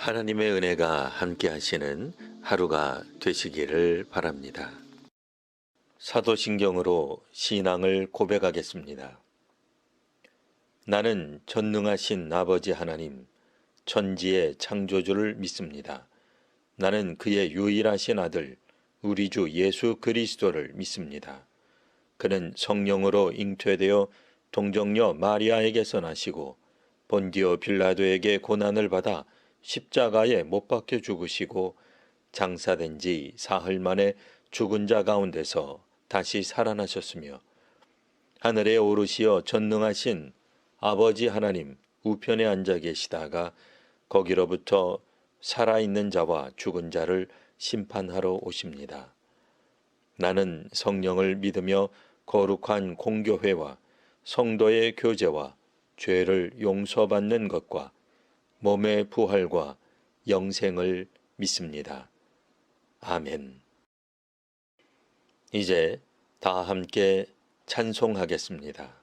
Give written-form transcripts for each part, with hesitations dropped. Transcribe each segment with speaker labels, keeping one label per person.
Speaker 1: 하나님의 은혜가 함께 하시는 하루가 되시기를 바랍니다. 사도신경으로 신앙을 고백하겠습니다. 나는 전능하신 아버지 하나님, 천지의 창조주를 믿습니다. 나는 그의 유일하신 아들, 우리 주 예수 그리스도를 믿습니다. 그는 성령으로 잉태되어 동정녀 마리아에게서 나시고 본디오 빌라도에게 고난을 받아 십자가에 못 박혀 죽으시고 장사된 지 사흘 만에 죽은 자 가운데서 다시 살아나셨으며 하늘에 오르시어 전능하신 아버지 하나님 우편에 앉아 계시다가 거기로부터 살아있는 자와 죽은 자를 심판하러 오십니다. 나는 성령을 믿으며 거룩한 공교회와 성도의 교제와 죄를 용서받는 것과 몸의 부활과 영생을 믿습니다. 아멘. 이제 다 함께 찬송하겠습니다.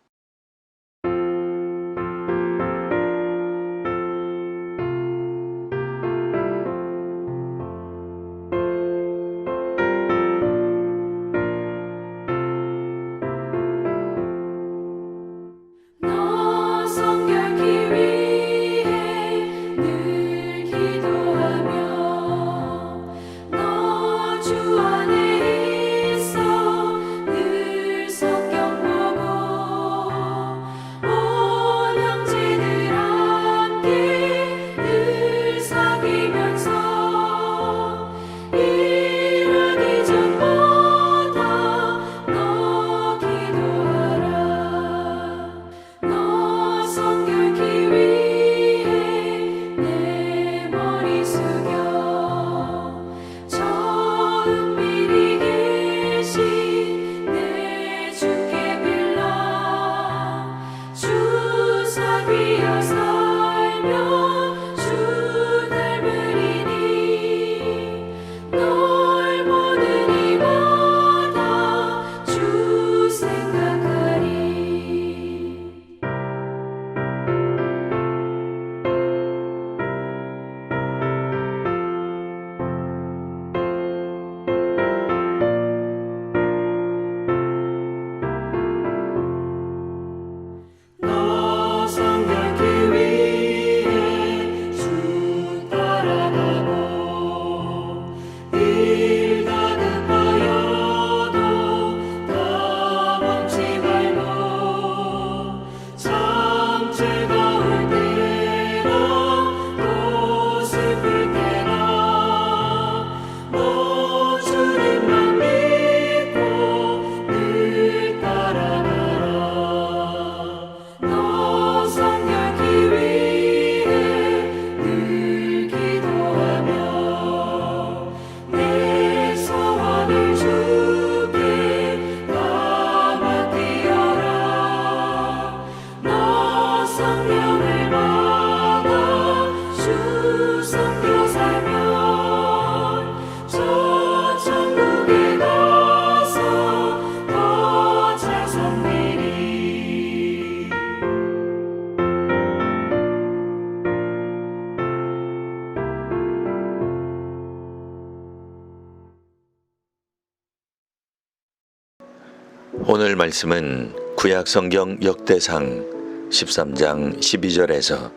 Speaker 1: 오늘 말씀은 구약성경 역대상 13장 12절에서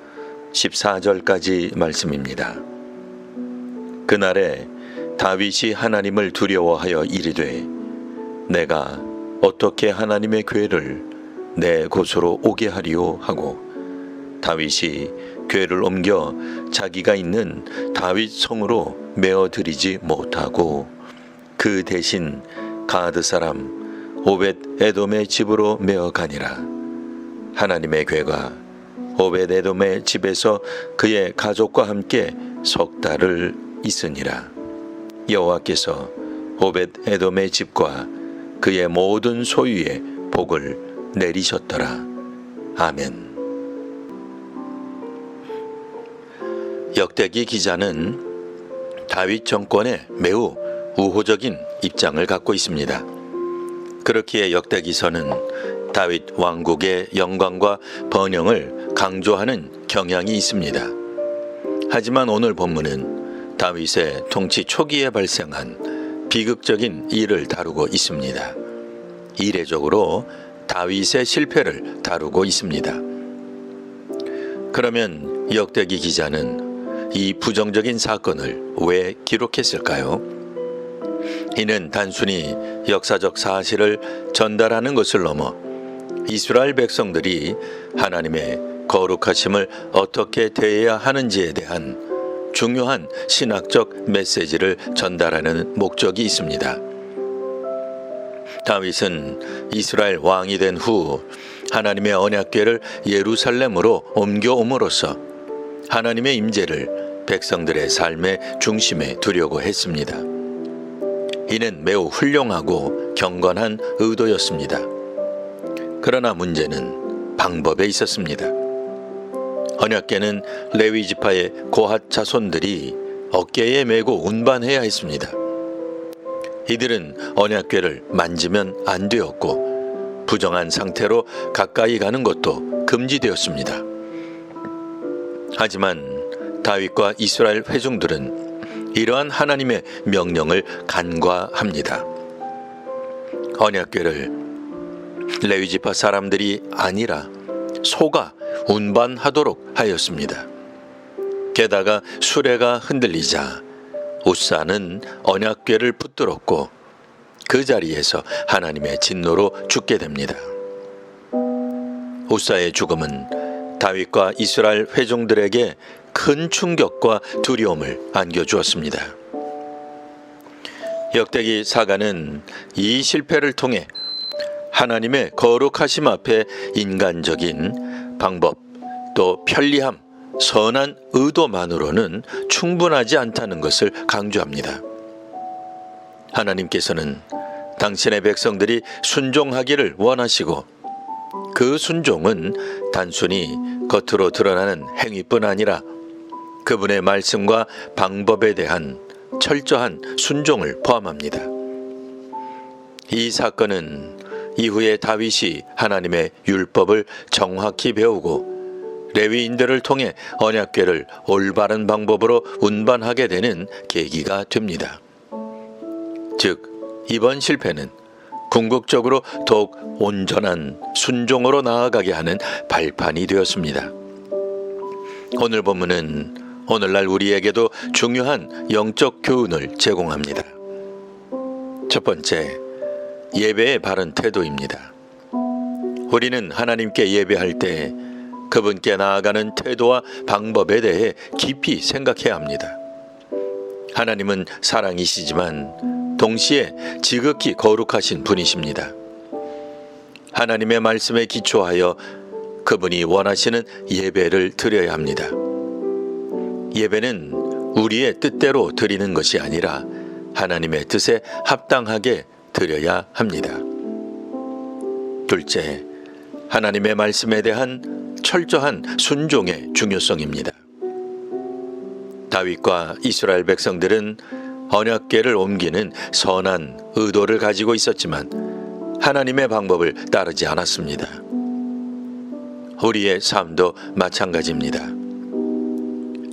Speaker 1: 14절까지 말씀입니다. 그날에 다윗이 하나님을 두려워하여 이르되 내가 어떻게 하나님의 궤를 내 곳으로 오게 하리오 하고 다윗이 궤를 옮겨 자기가 있는 다윗 성으로 메어 드리지 못하고 그 대신 가드 사람 오벳 에돔의 집으로 메어 가니라. 하나님의 궤가 오벳 에돔의 집에서 그의 가족과 함께 석 달을 있으니라. 여호와께서 오벳 에돔의 집과 그의 모든 소유에 복을 내리셨더라. 아멘. 역대기 기자는 다윗 정권에 매우 우호적인 입장을 갖고 있습니다. 그렇기에 역대기서는 다윗 왕국의 영광과 번영을 강조하는 경향이 있습니다. 하지만 오늘 본문은 다윗의 통치 초기에 발생한 비극적인 일을 다루고 있습니다. 이례적으로 다윗의 실패를 다루고 있습니다. 그러면 역대기 기자는 이 부정적인 사건을 왜 기록했을까요? 이는 단순히 역사적 사실을 전달하는 것을 넘어 이스라엘 백성들이 하나님의 거룩하심을 어떻게 대해야 하는지에 대한 중요한 신학적 메시지를 전달하는 목적이 있습니다. 다윗은 이스라엘 왕이 된 후 하나님의 언약궤를 예루살렘으로 옮겨옴으로써 하나님의 임재를 백성들의 삶의 중심에 두려고 했습니다. 이는 매우 훌륭하고 경건한 의도였습니다. 그러나 문제는 방법에 있었습니다. 언약궤는 레위 지파의 고핫 자손들이 어깨에 메고 운반해야 했습니다. 이들은 언약궤를 만지면 안 되었고 부정한 상태로 가까이 가는 것도 금지되었습니다. 하지만 다윗과 이스라엘 회중들은 이러한 하나님의 명령을 간과합니다. 언약궤를 레위 지파 사람들이 아니라 소가 운반하도록 하였습니다. 게다가 수레가 흔들리자 우사는 언약궤를 붙들었고 그 자리에서 하나님의 진노로 죽게 됩니다. 우사의 죽음은 다윗과 이스라엘 회중들에게 큰 충격과 두려움을 안겨주었습니다. 역대기 사가는 이 실패를 통해 하나님의 거룩하심 앞에 인간적인 방법 또 편리함, 선한 의도만으로는 충분하지 않다는 것을 강조합니다. 하나님께서는 당신의 백성들이 순종하기를 원하시고 그 순종은 단순히 겉으로 드러나는 행위뿐 아니라 그분의 말씀과 방법에 대한 철저한 순종을 포함합니다. 이 사건은 이후에 다윗이 하나님의 율법을 정확히 배우고 레위인들을 통해 언약궤를 올바른 방법으로 운반하게 되는 계기가 됩니다. 즉, 이번 실패는 궁극적으로 더욱 온전한 순종으로 나아가게 하는 발판이 되었습니다. 오늘 본문은 오늘날 우리에게도 중요한 영적 교훈을 제공합니다. 첫 번째, 예배의 바른 태도입니다. 우리는 하나님께 예배할 때 그분께 나아가는 태도와 방법에 대해 깊이 생각해야 합니다. 하나님은 사랑이시지만 동시에 지극히 거룩하신 분이십니다. 하나님의 말씀에 기초하여 그분이 원하시는 예배를 드려야 합니다. 예배는 우리의 뜻대로 드리는 것이 아니라 하나님의 뜻에 합당하게 드려야 합니다. 둘째, 하나님의 말씀에 대한 철저한 순종의 중요성입니다. 다윗과 이스라엘 백성들은 언약궤를 옮기는 선한 의도를 가지고 있었지만 하나님의 방법을 따르지 않았습니다. 우리의 삶도 마찬가지입니다.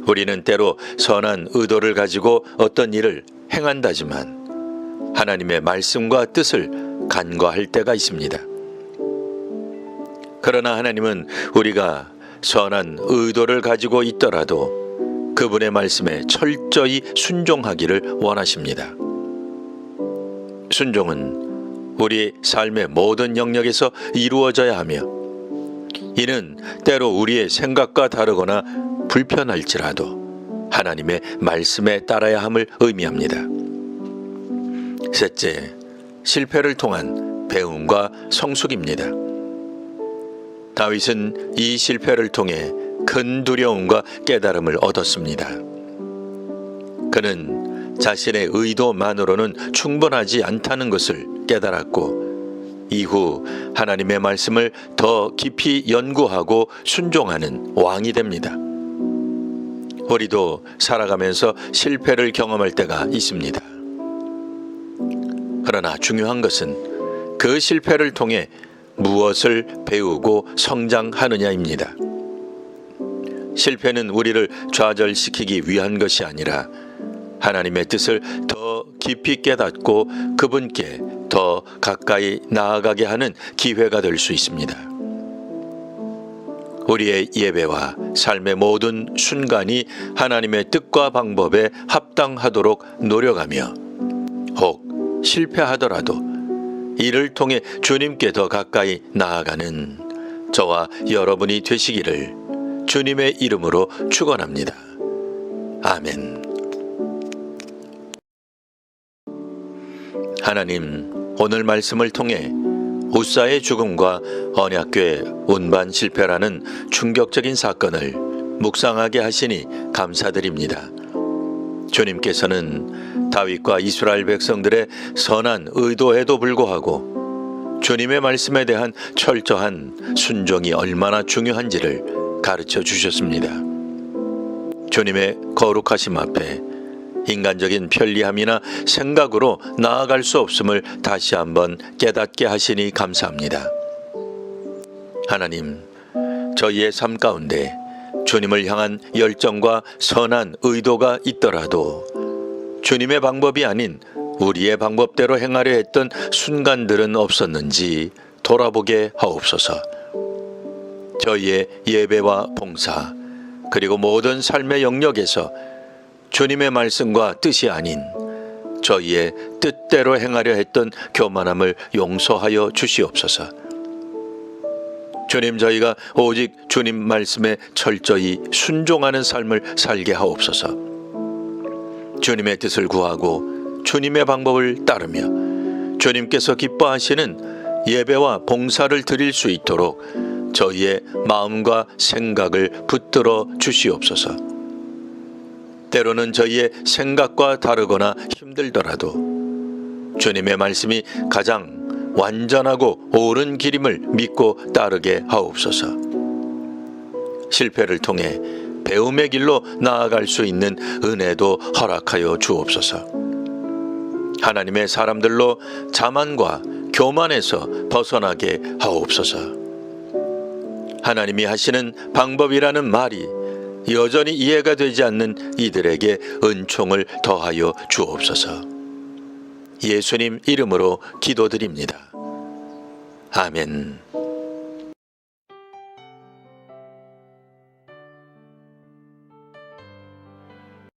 Speaker 1: 우리는 때로 선한 의도를 가지고 어떤 일을 행한다지만 하나님의 말씀과 뜻을 간과할 때가 있습니다. 그러나 하나님은 우리가 선한 의도를 가지고 있더라도 그분의 말씀에 철저히 순종하기를 원하십니다. 순종은 우리 삶의 모든 영역에서 이루어져야 하며 이는 때로 우리의 생각과 다르거나 불편할지라도 하나님의 말씀에 따라야 함을 의미합니다. 셋째, 실패를 통한 배움과 성숙입니다. 다윗은 이 실패를 통해 큰 두려움과 깨달음을 얻었습니다. 그는 자신의 의도만으로는 충분하지 않다는 것을 깨달았고 이후 하나님의 말씀을 더 깊이 연구하고 순종하는 왕이 됩니다. 우리도 살아가면서 실패를 경험할 때가 있습니다. 그러나 중요한 것은 그 실패를 통해 무엇을 배우고 성장하느냐입니다. 실패는 우리를 좌절시키기 위한 것이 아니라 하나님의 뜻을 더 깊이 깨닫고 그분께 더 가까이 나아가게 하는 기회가 될 수 있습니다. 우리의 예배와 삶의 모든 순간이 하나님의 뜻과 방법에 합당하도록 노력하며 혹 실패하더라도 이를 통해 주님께 더 가까이 나아가는 저와 여러분이 되시기를 주님의 이름으로 축원합니다. 아멘. 하나님, 오늘 말씀을 통해 우사의 죽음과 언약궤 운반 실패라는 충격적인 사건을 묵상하게 하시니 감사드립니다. 주님께서는 다윗과 이스라엘 백성들의 선한 의도에도 불구하고 주님의 말씀에 대한 철저한 순종이 얼마나 중요한지를 가르쳐 주셨습니다. 주님의 거룩하심 앞에 인간적인 편리함이나 생각으로 나아갈 수 없음을 다시 한번 깨닫게 하시니 감사합니다. 하나님, 저희의 삶 가운데 주님을 향한 열정과 선한 의도가 있더라도 주님의 방법이 아닌 우리의 방법대로 행하려 했던 순간들은 없었는지 돌아보게 하옵소서. 저희의 예배와 봉사 그리고 모든 삶의 영역에서 주님의 말씀과 뜻이 아닌 저희의 뜻대로 행하려 했던 교만함을 용서하여 주시옵소서. 주님, 저희가 오직 주님 말씀에 철저히 순종하는 삶을 살게 하옵소서. 주님의 뜻을 구하고 주님의 방법을 따르며 주님께서 기뻐하시는 예배와 봉사를 드릴 수 있도록 저희의 마음과 생각을 붙들어 주시옵소서. 때로는 저희의 생각과 다르거나 힘들더라도 주님의 말씀이 가장 완전하고 옳은 길임을 믿고 따르게 하옵소서. 실패를 통해 배움의 길로 나아갈 수 있는 은혜도 허락하여 주옵소서. 하나님의 사람들로 자만과 교만에서 벗어나게 하옵소서. 하나님이 하시는 방법이라는 말이 여전히 이해가 되지 않는 이들에게 은총을 더하여 주옵소서. 예수님 이름으로 기도드립니다. 아멘.